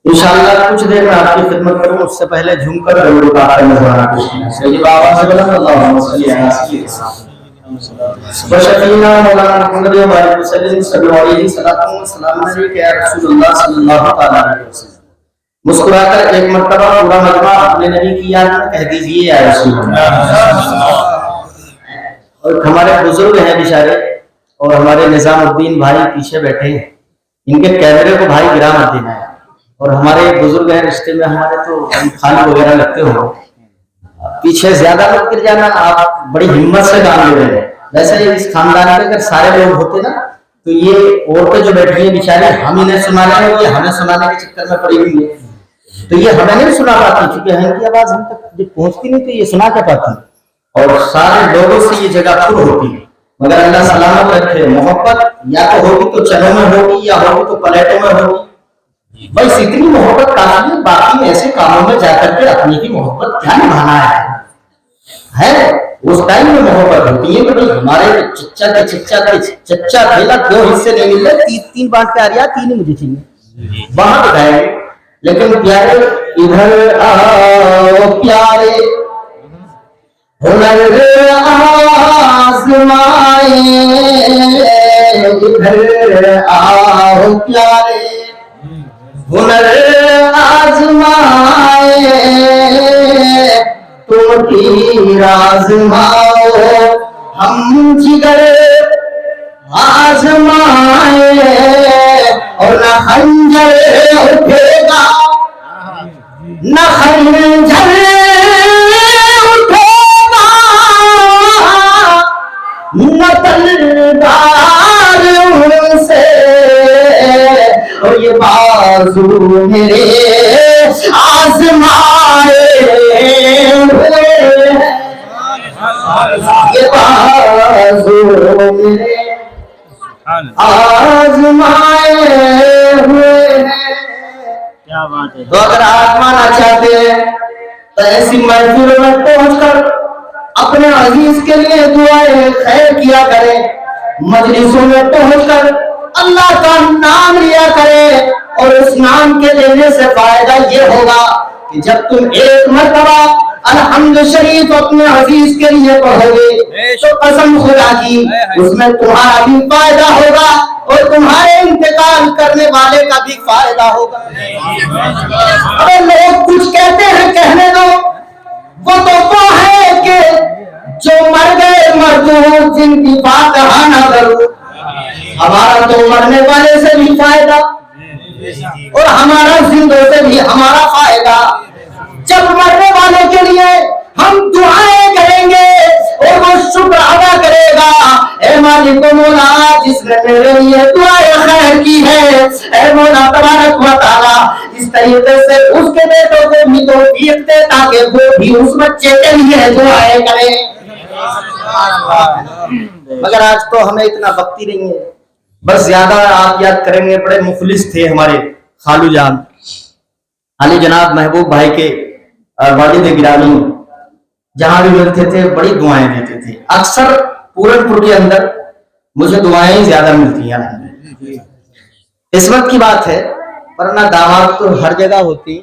इंशाअल्लाह कुछ देर में आपकी खिदमत करूँ, उससे पहले झूमकर जरूर पाक नजराना सैयद बाबा से अल्लाहुम्मा सल्ली अला सय्यिदना व शफीना मौलाना मुहम्मद व आलिहि वसल्लम सल्लल्लाहु अलैहि वसल्लम या रसूलुल्लाह सल्लल्लाहु अलैहि वसल्लम। मुस्कुराकर एक मर्तबा पूरा मजमा अपने नबी की याद में कह दीजिए या रसूलुल्लाह। और हमारे बुजुर्ग हैं बेचारे, और हमारे निजामुद्दीन भाई पीछे बैठे हैं, इनके कैमरे को भाई गिरा मत देना है। और हमारे बुजुर्ग हैं रिश्ते में हमारे, तो खाली वगैरह लगते हो, पीछे ज्यादा मत गिर जाना। आप बड़ी हिम्मत से काम ले रहे हैं। वैसे इस खानदान के अगर सारे लोग होते ना, तो ये औरतें जो बैठी हैं बेचारे, हम इन्हें सुना रहे हैं, ये हमें सुनाने के चक्कर में पड़ी हुई है, तो ये हमें नहीं सुना पाती, क्योंकि इनकी आवाज हम तक जब पहुंचती नहीं तो ये सुना क्या पाती। और सारे लोगों से ये जगह फुल होती है, मगर अल्लाह सलामत रखे। मोहब्बत या तो होगी तो चनों में होगी, या होगी तो प्लेटों में होगी। बस इतनी मोहब्बत काफी है, बाकी ऐसे कामों में जाकर के अपनी की मोहब्बत क्या निभाना है? उस टाइम में मोहब्बत होती है कि भाई हमारे चच्चा खेला 2 हिस्से नहीं मिल रहे, 3 बांट के आ रहा, 3 ही मुझे चाहिए, वहां बताएंगे। लेकिन प्यारे इधर आओ प्यारे, हुनर आज़माए, इधर आओ प्यारे, हुनर आज़माए, तुम तीर आज़माओ, हम जिगर आज़माए, और न खंजर उठेगा, न खंजर उठेगा, न तलवार उनसे, और ये बाजू मेरे आज़माए हुए, ये बाजू मेरे आज़माए हुए हैं। क्या बात है। तो अगर आज़माना चाहते हैं तो ऐसी महफिलों में पहुंचकर अपने अजीज के लिए दुआएं खैर किया करें। मजलिसों में पहुंचकर अल्लाह का नाम लिया करें, और उस नाम के लेने से फायदा ये होगा कि जब तुम एक मर्तबा अल्हम्द शरीफ अपने अजीज के लिए पढ़ोगे तो कसम खुदा की उसमें तुम्हारा भी फायदा होगा, और तुम्हारे इंतकाल करने वाले का भी फायदा होगा। अरे लोग कुछ कहते हैं, कहने दो, वो तो वो है कि जो मर गए मजदूर जिनकी बात कहा ना करो। हमारा तो मरने वाले से भी फायदा, और हमारा जिंदों से भी हमारा फायदा। जब मरने वाले के लिए हम दुआएं करेंगे और वो शुक्र अदा करेगा, ऐ मालिक मौला जिसने मेरे लिए दुआएं खैर की है, ऐ मौला तबारक व तआला इस तरीके से उसके बेटों को भी तौफीक दे ताकि वो भी उस बच्चे के लिए दुआएं करें। मगर आज तो हमें इतना वक्त नहीं है, बस ज्यादा आप याद करेंगे, बड़े मुखलिस थे हमारे खालू जान अली जनाब महबूब भाई के वालिद गिरामी, जहां भी मिलते थे बड़ी दुआएं देते थे। अक्सर पूरनपुर के अंदर मुझे दुआएं ज्यादा मिलती हैं। किस्मत की बात है, वरना दामाद तो हर जगह होती,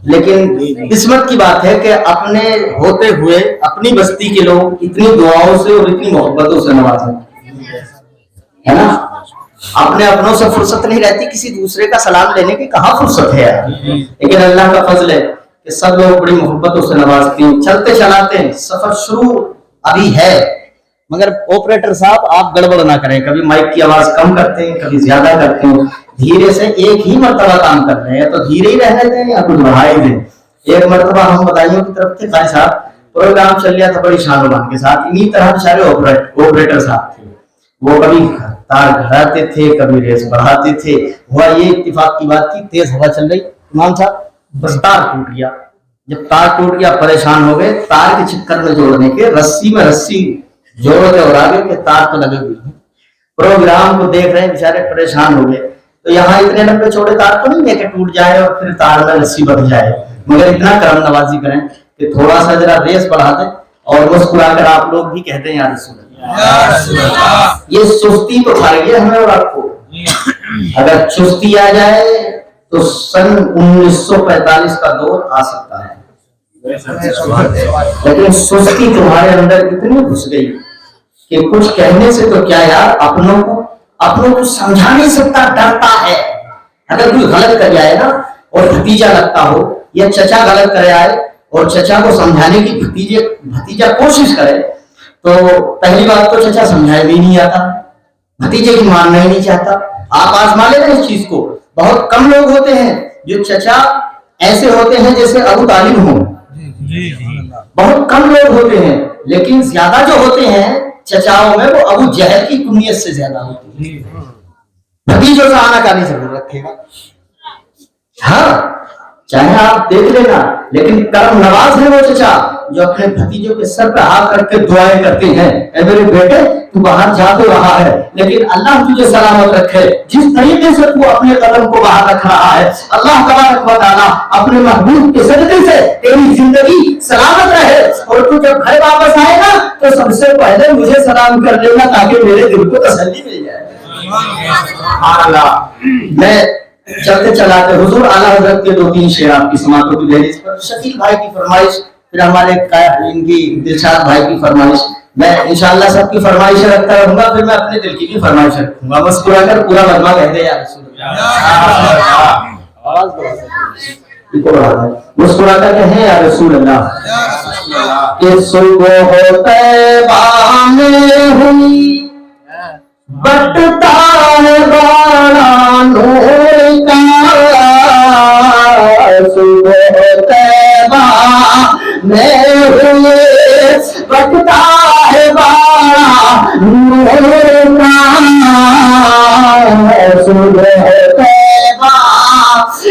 लेकिन किस्मत की बात है कि अपने होते हुए अपनी बस्ती के लोग इतनी दुआओं से और इतनी मोहब्बतों से नवाजे, है ना। अपने अपनों से फुर्सत नहीं रहती, किसी दूसरे का सलाम लेने की कहाँ फुर्सत है यार। लेकिन अल्लाह का फजल है कि सब लोग बड़ी मोहब्बतों से नवाजते हैं, चलते चलाते हैं। सफर शुरू अभी है, मगर ऑपरेटर साहब आप गड़बड़ ना करें, कभी माइक की आवाज कम करते हैं, कभी ज्यादा करते हैं। धीरे से एक ही मर्तबा काम कर रहे हैं, तो धीरे ही रहने दें या कुछ बढ़ाई दें। एक मर्तबा हम बधाइयों की तरफ थे, खाई साहब प्रोग्राम चल रहा था बड़ी शान मान के साथ, इन्हीं तरह बेचारे ऑपरेटर साहब थे, वो कभी तार घटाते थे, कभी रेस बढ़ाते थे। हुआ ये इत्तेफाक की बात थी, तेज हवा चल रही, इमाम साहब बस तार टूट गया। जब तार टूट गया परेशान हो गए, तार के चक्कर में जोड़ने के रस्सी में रस्सी जोड़ते और आगे के तार तो लगे हुए। प्रोग्राम को देख रहे हैं, बेचारे परेशान हो गए। तो यहाँ इतने लंबे चौड़े तार तो नहीं है कि टूट जाए और फिर तार में रस्सी बंध जाए, मगर इतना करम नवाजी करें कि थोड़ा सा जरा रेस बढ़ा दे और मुस्कुराकर आप लोग भी कहते हैं यार ये सुस्ती तो खाएगी हमें और आपको। अगर चुस्ती आ जाए تو سن 1945 کا دور آ سکتا ہے. لیکن سستی تمہارے اندر اتنی گھس گئی کہ کچھ کہنے سے تو کیا یار، اپنوں کو سمجھا نہیں سکتا، ڈرتا ہے. اگر کوئی غلط کر جائے نا اور بھتیجا لگتا ہو، یا چچا غلط کر آئے اور چچا کو سمجھانے کی بھتیجا کوشش کرے، تو پہلی بات تو چچا سمجھائے بھی نہیں آتا، بھتیجے کی ماننا ہی نہیں چاہتا. آپ آزما لیں اس چیز کو. بہت کم لوگ ہوتے ہیں جو چچا ایسے ہوتے ہیں جیسے ابو طالب ہوں، بہت کم لوگ ہوتے ہیں. لیکن زیادہ جو ہوتے ہیں چچاؤں میں، وہ ابو جہل کی کنیت سے زیادہ ہوتے ہیں. بھتیجوں سے آنا کہانی ضرور رکھے گا. ہاں چاہے آپ دیکھ لینا، لیکن کرم نواز ہے وہ چچا جو اپنے بھتیجوں کے سر پہ ہاتھ رکھ کے دعائیں کرتے ہیں، اے میرے بیٹے تو باہر جا تو رہا ہے لیکن اللہ تجھے سلامت رکھے. جس طریقے سے تو اپنے قدم کو باہر رکھ رہا ہے، اللہ تبارک و تعالیٰ اپنے محبوب کے صدقے سے تیری زندگی سلامت رہے. اور تو جب گھر واپس آئے گا تو سب سے پہلے مجھے سلام کر لینا تاکہ میرے دل کو تسلی مل جائے. سبحان اللہ. میں چلتے چلاتے حضور اعلیٰ حضرت کے 2-3 شعر آپ کی سماعتوں کی دہلیز پر، شکیل بھائی کی فرمائش، پھر ہمارے ان کی دلشاد بھائی کی فرمائش. میں انشاءاللہ سب کی فرمائشیں رکھتا رہوں گا، پھر میں اپنے دل کی بھی فرمائش رکھوں گا. مسکرا کر پورا مجمع کہہ دے یا رسول اللہ. مسکرا کر کہیں یا رسول اللہ. کہ صبح طیبہ میں ہوئی بٹتا ہے بالا نور کا، صبح طیبہ میں ہوئے بٹتا ہے بالا نور کا، صبح طیبہ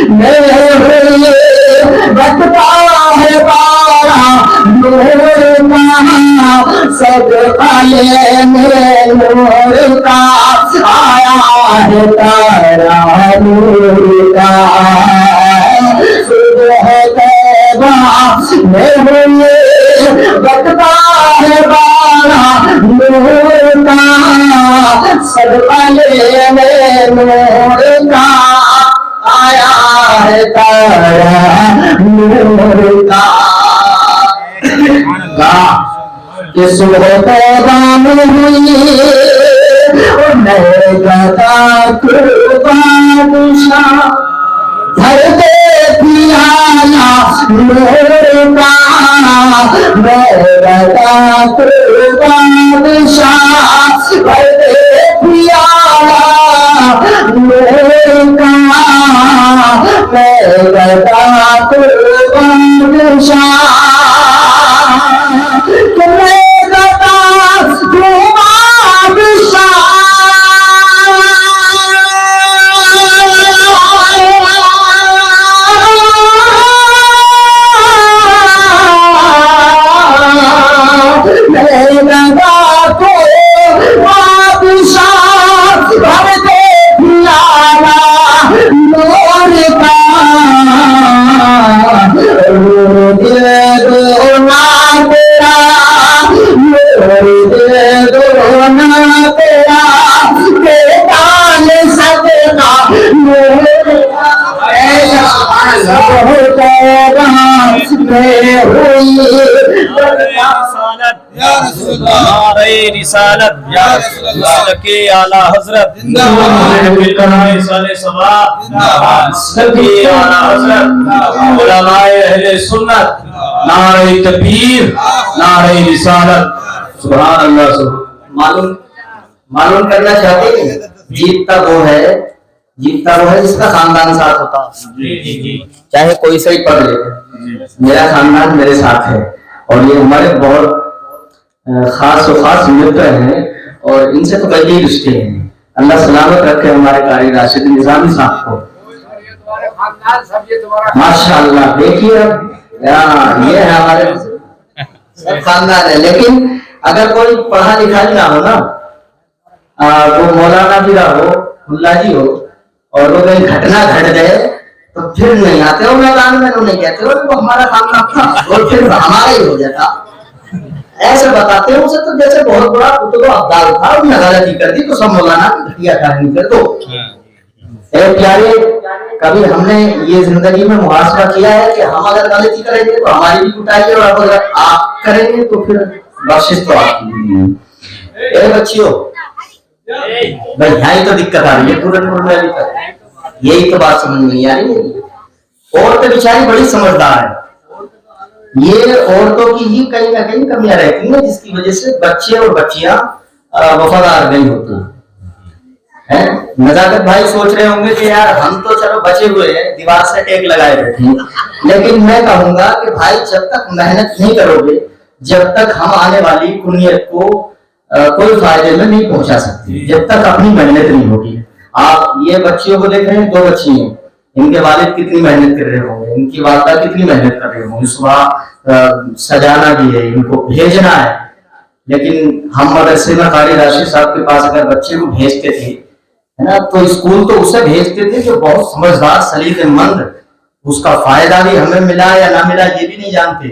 میں ہوئے بٹتا ہے بالا نور کا، صدقہ لینے نور کا آیا ہے تارا نور کا. صبح طیبہ میں ہوئے بٹتا ہے بالا نور کا، صدقہ لینے نور کا آیا ہے تارا نور کا. کہ صبح طیبہ میں ہوئی اور میں گدا قربان شاہ، دھر دے پیالہ نور کا، میں گدا قربان شاہ، دھر دے پیالہ نور کا، میں گدا قربان شاہ. رسالت یا رسول اللہ کے اعلی حضرت سکی اعلی حضرت علماء اہل سنت، نعرہ تکبیر، نعرہ رسالت. سبحان اللہ. معلوم کرنا چاہتے ہیں جیتتا وہ ہے جس کا خاندان ساتھ ہوتا. چاہے کوئی سے ہی پڑھ لے، میرا خاندان میرے ساتھ ہے اور یہ ہمارے بہت خاص متر ہیں اور ان سے تو کئی رشتے ہیں. اللہ سلامت رکھے ہمارے قاری راشد نظامی صاحب کو. ماشاء اللہ. دیکھیے یہ ہے ہمارے سب خاندان ہے. لیکن اگر کوئی پڑھا لکھا بھی نہ ہو نا، وہ مولانا بھی نہ ہو، ملا جی ہو، اور وہ کہیں گھٹنا گھٹ گئے تو پھر نہیں آتے ہو میدان میں، انہوں نے کہتے ہو وہ ہمارا خاندان تھا اور پھر ہمارا ہی ہو جاتا. ایسے بتاتے ہیں اسے تو جیسے بہت بڑا کتب ابدال تھا، انہوں نے غلطی کر دی تو سب مولانا گھٹیا کہانی کر دو. پیارے कभी हमने ये जिंदगी में मुहासरा किया है कि हम अगर गलती करेंगे तो हमारी भी कुटाई है, और अगर आप करेंगे तो फिर बख्शिश तो आपकी भी है। ए बच्चियों, भाई यहाँ ही तो दिक्कत आ रही है पूरनपुर में अभी तक, यही तो बात समझ में नहीं आ रही है। औरतें बेचारी बड़ी समझदार है, ये औरतों की ही कहीं ना कहीं कमियां रहती हैं जिसकी वजह से बच्चे और बच्चियां वफादार नहीं होती हैं। नजाकत भाई सोच रहे होंगे कि यार हम तो चलो बचे हुए हैं, दीवार से टेक लगाए बैठे हैं, लेकिन मैं कहूंगा कि भाई जब तक मेहनत नहीं करोगे, जब तक हम आने वाली कुनियत को कोई फायदे में नहीं पहुंचा सकते, जब तक अपनी मेहनत नहीं होगी। आप ये बच्चियों को देख रहे हैं, 2 बच्ची हैं, इनके वालिद कितनी मेहनत कर रहे होंगे, इनकी वालदा कितनी मेहनत कर रहे होंगे, सुबह सजाना भी है, इनको भेजना है। लेकिन हम मदरसे में कारी राशि साहब के पास अगर बच्चे को भेजते थे, है ना, तो स्कूल तो उसे भेजते थे जो बहुत समझदार सलीकेमंद, उसका फायदा भी हमें मिला या ना मिला ये भी नहीं जानते,